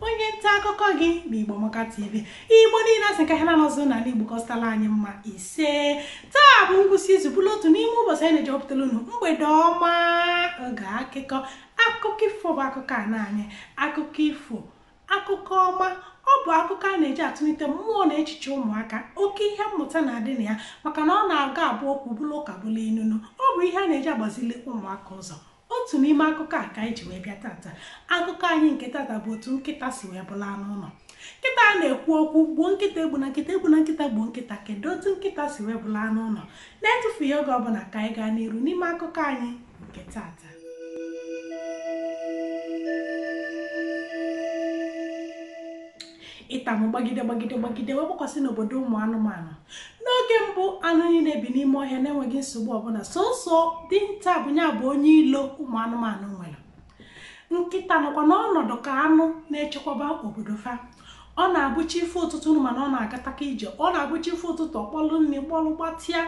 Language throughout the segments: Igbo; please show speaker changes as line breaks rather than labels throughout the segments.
onye nta akụkọ gị n'Igbo Amaka TV Igbo niile asị ka ha na-anọzụ na Igbo kọstala anyị mma ise taa bụ ngwụsị izu bụrụ otu n'ime ụbọchị anyị na-eji ọpụtara unu mgbede ọma oge akụkọ ifo bụ akụkọ a na-anyị akụkọ ifo akụkọ ọma ọ bụ akụkọ a na-eji atụlite mmụọ na echiche ụmụaka oke ihe mmụta na-adị na ya maka na ọ na-aga abụ okwu bụrụ ụka bụrụ inunu ọ bụ ihe a na-eji agbazili ụmụaka ụzọ otu n'ime akụkọ a ka anyị ji wee bịa tata akụkọ anyị nke tata bụ otu nkịta si wee bụla anụ ụlọ nkịta a na-ekwu okwu gbuo nkịta egbu na nkịta egbu na nkịta gbuo nkịta kedu otu nkịta si wee bụla anụ ụlọ na-etufughị oge ọbụla ka anyị gaa n'iru n'ime akụkọ anyị nke tata ịtamụ gbagide wee gbakwasị n'obodo ụmụ anụmanụ n'oge mbụ anụ niile bi n'ime ọhịa na-enweghị nsogbu ọbụla sọsọ dinta bụ ya bụ onye ilo ụmụ anụmanụ nwere nkịta nọkwa n'ọnọdụ ka anụ na-echekwaba obodo fa ọ na-abụchi ife ụtụtụ mana ọ na-agataka ije ọ na-abụchi ife ụtụtụ ọkpọlụ nri gbọlụ gbatịa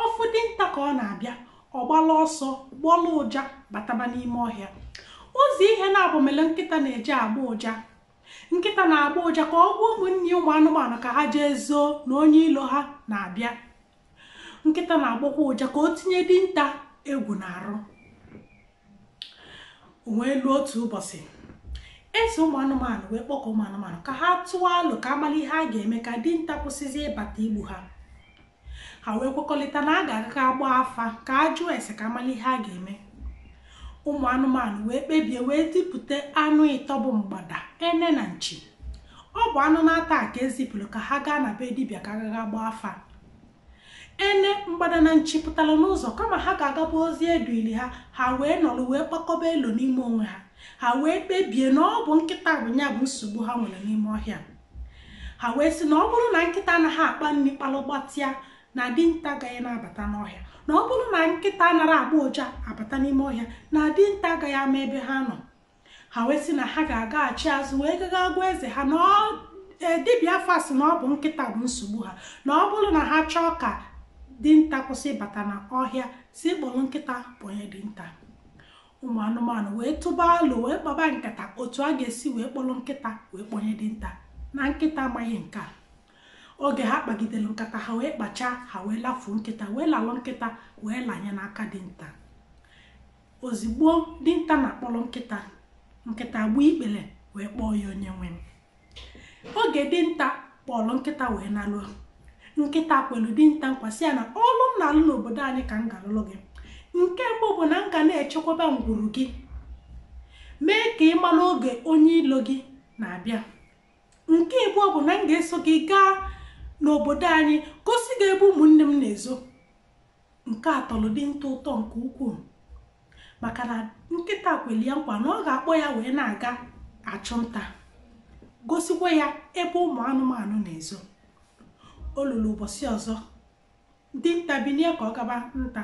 ọfụ dinta ka ọ na-abịa ọgbala ọsọ gbọlụ ụja bataba n'ime ọhịa ụzọ ihe na-abụ mere nkịta na-eji agba ụja nkịta na-agba ụja ka ọ gwa ụmụnne ụmụ anụmanụ ka ha jee zoo na onye ilo ha na-abịa nkịta na-agbakwa ụja ka o tinye dinta egwu n'arụ onwe elu otu ụbọchị eze ụmụ anụmanụ wee kpọkọ ụmụ anụmanụ ka ha tụọ alụ ka amalị ihe a ga-eme ka dinta kwụsịzi ịbata igbu ha wee kwekọrịta na a ga-aga agba afa ka a jụọ ese ka amalị ihe a ga-eme ụmụ anụmanụ wee kpebie wee dipụta anụ ịtọ bụ mgbada ene na nchi ọ bụ anụ na-ata ka ezipụrụ ka ha gaa na be dibịa ka agaga gbaa afa ene mgbada na nchi pụtara n'ụzọ kama ha ga-agaba ozi eduili ha wee nọrọ wee kpakọba elo n'ime onwe ha wee kpebie na ọ bụ nkịta bụ ya bụ nsogbu ha nwere n'ime ọhịa ha wee sị na ọ bụrụ na nkịta anaghị akpa nri kpalụ gbatịa na dinta agaghị na-abata n'ọhịa na ọ bụrụ na nkịta anara agba ụja abata n'ime ọhịa na dinta agaghị ama ebe ha nọ ha wee sị na ha ga-agaghachi azụ wee gaga gwa eze ha na dibịa afọ asị na ọ bụ nkịta bụ nsogbu ha na ọ bụrụ na ha chọọ ka dinta kwụsị ịbata na ọhịa si kpọrọ nkịta kpọnye dinta ụmụ anụmanụ wee tụba alụ wee kpaba nkata otu a ga-esi wee kpọrọ nkịta wee kpọnye dinta na nkịta amaghị nke a oge ha kpagidelu nkata ha wee kpacha ha wee lafuo nkịta wee lalụ nkịta wee lanye n'aka dinta ozigbo dinta na-akpọrọ nkịta gbuo ikpere wee kpọọ ya onye nwe oge dinta kpọrọ nkịta wee nalụ nkịta kwelu dinta nkwasị ya na ọlụ m na-alụ n'obodo anyị ka m ga-alụlụ gị nke mbụ bụ na m ga na-echekwaba ngwuru gị mee ka ị mara oge onye ilo gị na-abịa nke abụọ bụ na m ga-eso gị gaa n'obodo anyị gosi gị ebe ụmụnne m na-ezo nke a tọrọ dinta ụtọ nke ukwuu maka na nkịta kweli ya nkwa na ọ ga-akpọ ya wee na-aga achụnta gosikwa ya ebe ụmụ anụmanụ na-ezo o lulu ụbọchị ọzọ dinta binie ka ọ gaba nta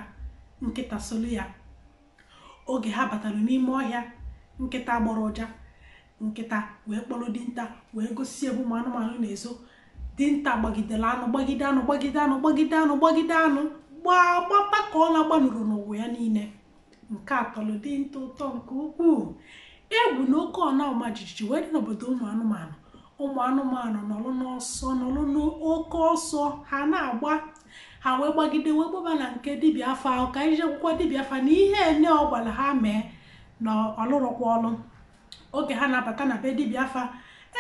nkịta solu ya oge ha batara n'ime ọhịa nkịta gbọrọ ụja nkịta wee kpọrọ dinta wee gosi ebe ụmụ anụmanụ na-ezo dinta gbagidere anụ gbagide anụ gbata ka ọ na-agbanụrụ n'ụwa ya niile nke a tọrọ dinta ụtọ nke ukwuu egwu na oke ọna ọma jijiji wee dị n'obodo ụmụ anụmanụ nọrọ n'ọsọ nọrọ n'oke ọsọ ha na-agba ha wee gbagide wee gbaba na nke dibịa afa ahụ ka ije akwụkwọ dibịa afa na ihe ene ọ gwara ha mee na ọlụrụkwa ọlụ oge ha na-abata na be dibịa afa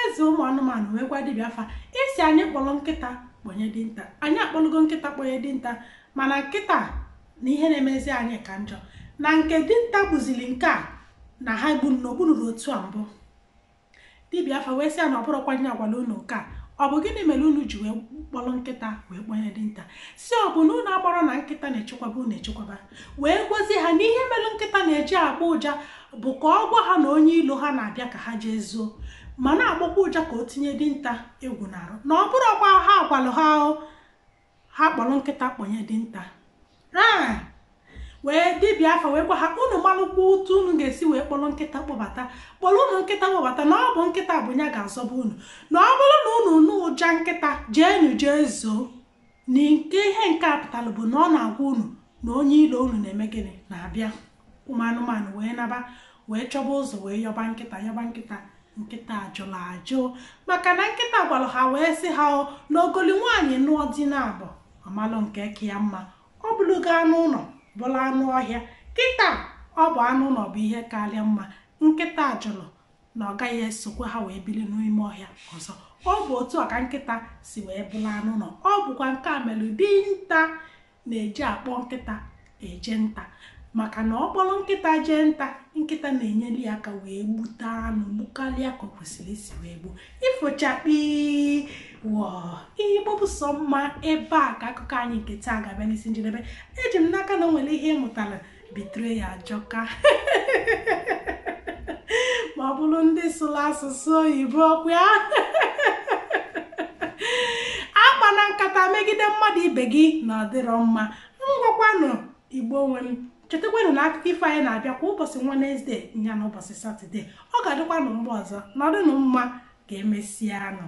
eze ụmụ anụmanụ wee gwa dibịa afa isi anyị kpọrọ nkịta kpọnye dinta anyị akpọlụgo nkịta kpọnye dinta mana nkịta na ihe na-emezi anyị ka njọ na nke dinta bụzili nke a na ha gbunuru otu a mbụ dibịa afa wee sị ya na ọ bụrụkwa nye agwala unu nke a ọ bụ gịnị mere unu ji wee kpọrọ nkịta wee kpọnye dinta si ọ bụ na unu agbara na nkịta na-echekwaba unu echekwaba wee gwazie ha na ihe mere nkịta na-eji agba ụja bụ ka ọ gwa ha na onye ilo ha na-abịa ka ha jee zuo, ma na-agbakwa ụja ka o tinye dinta egwu n'arụ, na ọ bụrụ ọkwa ha gwalụ ha kpọrọ nkịta kpọnye dinta wee dibịa afa wee gwa ha unu malụkwa otu unu ga-esi wee kpọrọ nkịta kpọbata nkịta kpọbata, na ọ bụ nkịta bụ ya ga-azọba unu, na ọ bụrụ na unu n'ụja nkịta jee zoo, na nke ihe nke a pụtara bụ na ọ na-agwa unu na onye ilo unu na-eme gịnị na-abịa. Ụmụ anụmanụ wee naba wee chọba ụzọ wee yọba nkịta nkịta ajụrụ ajụ, maka na nkịta gwara ha wee sị ha na ogoli nwaanyị nụọ di na-abụ amalụ nke ka ya mma, ọ bụlụgo anụ ụlọ bụrụ anụ ọhịa, kịta ọ bụ anụ ụlọ bụ ihe karịa mma. Nkịta jụrụ na ọ gaghị esokwa ha wee biri n'ime ọhịa ọzọ. Ọ bụ otu a ka nkịta si wee bụrụ anụ ụlọ. Ọ bụkwa nke a mere dinta na-eji akpọ nkịta eje nta, maka na ọ kpọrọ nkịta jee nta, nkịta na-enyere ya aka wee gbute anụ gbukarịa ka o kwesịrị isi wee gbuo. Ifochakpi Igbo bụ sọ mma. Ebe a ka akụkọ anyị nke taa ga-abịa n'isi njedebe. Eji m n'aka na o nwere ihe ịmụtara, bitere ya ajọka ma ọ bụrụ ndị sụrụ asụsụ oyibo ọkwa akpa na nkata megide mmadụ ibe gị na ọ dịrọ mma. Ngwakwanụ Igbo onwe m, chetakwanụ na akụkọ ifo anyị na-abịa kwa ụbọchị Wenesde ya na ụbọchị Satọde. Ọ ga-adịkwanụ mgbe ọzọ. Nọdụnụ mma, ka emesịa anụ.